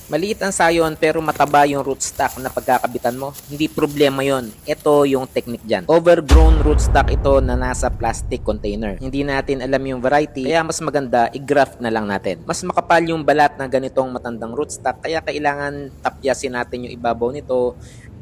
Maliit ang sayon pero mataba yung rootstock na pagkakabitan mo. Hindi problema yon. Ito yung technique dyan. Overgrown rootstock ito na nasa plastic container. Hindi natin alam yung variety, kaya mas maganda i-graft na lang natin. Mas makapal yung balat na ganitong matandang rootstock, kaya kailangan tapyasin natin yung ibabaw nito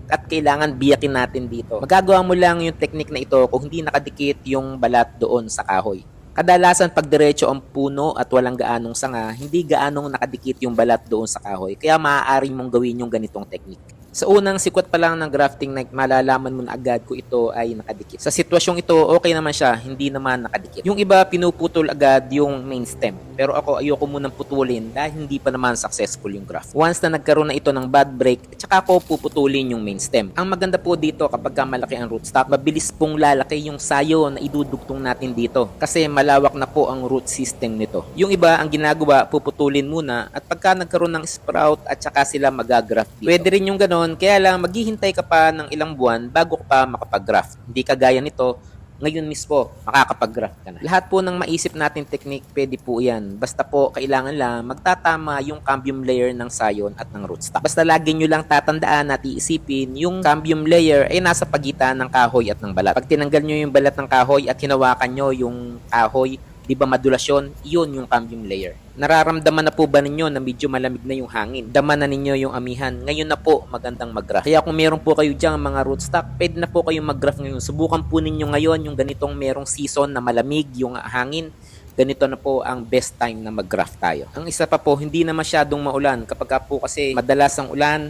at kailangan biyakin natin dito. Magagawa mo lang yung technique na ito kung hindi nakadikit yung balat doon sa kahoy. Kadalasan pag diretso ang puno at walang gaanong sanga, hindi gaanong nakadikit yung balat doon sa kahoy. Kaya maaari mong gawin yung ganitong technique. Sa unang sikwat pa lang ng grafting knife, malalaman mo na agad kung ito ay nakadikit. Sa sitwasyong ito, okay naman siya, hindi naman nakadikit. Yung iba, pinuputol agad yung main stem. Pero ako, ayoko munang putulin dahil hindi pa naman successful yung graft. Once na nagkaroon na ito ng bad break, tsaka ko puputulin yung main stem. Ang maganda po dito kapag malaki ang rootstock, mabilis pong lalaki yung sayo na idudugtong natin dito. Kasi malawak na po ang root system nito. Yung iba, ang ginagawa, puputulin muna at pagka nagkaroon ng sprout at tsaka sila magagraft dito. Pwede rin yung ganon, kaya lang maghihintay ka pa ng ilang buwan bago ka pa makapag-graft. Hindi kagaya nito, ngayon mismo makakapag-graft ka na. Lahat po ng maisip natin technique, pwede po yan. Basta po kailangan lang magtatama yung cambium layer ng sayon at ng rootstock. Basta lagi nyo lang tatandaan at iisipin yung cambium layer ay nasa pagitan ng kahoy at ng balat. Pag tinanggal nyo yung balat ng kahoy at hinawakan nyo yung kahoy, di ba madulasyon, yun yung cambium layer. Nararamdaman na po ba ninyo na medyo malamig na yung hangin? Dama na ninyo yung amihan. Ngayon na po magandang mag-graft. Kaya kung meron po kayo dyan mga rootstock, pwede na po kayong mag-graft ngayon. Subukan po ninyo ngayon yung ganitong merong season na malamig yung hangin. Ganito na po ang best time na mag-graft tayo. Ang isa pa po, hindi na masyadong maulan. Kapag po kasi madalas ang ulan,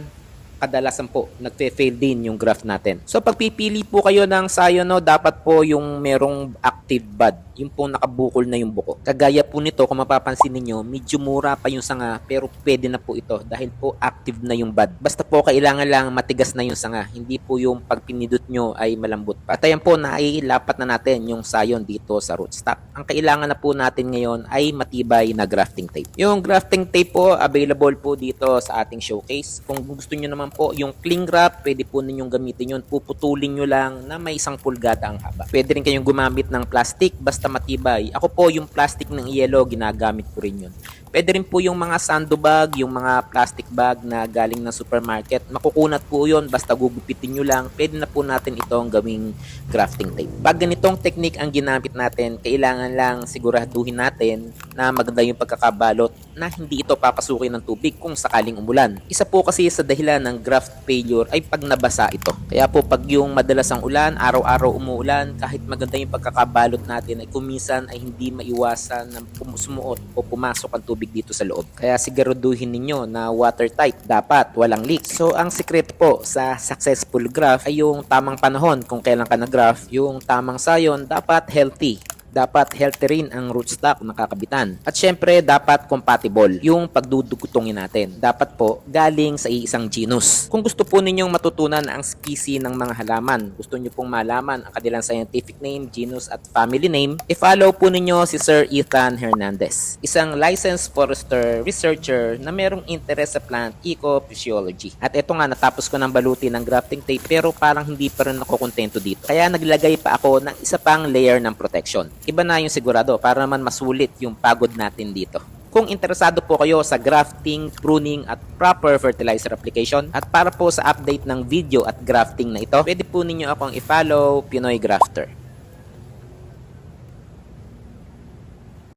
kadalasan po nagfe-fail din yung graft natin. So pagpipili po kayo ng sayon, no, dapat po yung merong active bud, yung po nakabukol na yung buko. Kagaya po nito, kung mapapansin niyo, medyo mura pa yung sanga pero pwede na po ito dahil po active na yung bud. Basta po kailangan lang matigas na yung sanga, hindi po yung pag pinindot nyo ay malambot pa. At ayan po, nailapat na natin yung sayon dito sa rootstock. Ang kailangan na po natin ngayon ay matibay na grafting tape. Yung grafting tape po, available po dito sa ating showcase. Kung gusto nyo naman po yung cling wrap, pwede po ninyong gamitin yun. Puputulin nyo lang na may 1 pulgada ang haba. Pwede rin kayong gumamit ng plastic, basta matibay. Ako po yung plastic ng yellow, ginagamit ko rin yun. Pwede rin po yung mga sandbag, yung mga plastic bag na galing ng supermarket. Makukunat po yun, basta gugupitin nyo lang. Pwede na po natin itong gawing grafting tape. Pag ganitong technique ang ginamit natin, kailangan lang siguraduhin natin na maganda yung pagkakabalot na hindi ito papasukin ng tubig kung sakaling umulan. Isa po kasi sa dahilan ng graft failure ay pag nabasa ito. Kaya po pag yung madalas ang ulan, araw-araw umuulan, kahit maganda yung pagkakabalot natin ay kuminsan ay hindi maiwasan na sumuot o pumasok ang tubig dito sa loob. Kaya siguraduhin ninyo na watertight, dapat walang leak. So ang secret po sa successful graft ay yung tamang panahon kung kailan ka nag-graft, yung tamang sayon, dapat healthy. Dapat healthy rin ang rootstock na kakabitan. At syempre, dapat compatible yung pagdudugtongin natin. Dapat po galing sa iisang genus. Kung gusto po ninyong matutunan ang species ng mga halaman, gusto nyo pong malaman ang kanilang scientific name, genus at family name, i-follow po ninyo si Sir Ethan Hernandez, isang licensed forester researcher na merong interest sa plant ecophysiology. At ito nga, natapos ko ng balutin ng grafting tape pero parang hindi pa rin ako kontento dito. Kaya naglagay pa ako ng isa pang layer ng protection. Iba na yung sigurado para naman masulit yung pagod natin dito. Kung interesado po kayo sa grafting, pruning at proper fertilizer application at para po sa update ng video at grafting na ito, pwede po ninyo akong i-follow Pinoy Grafter.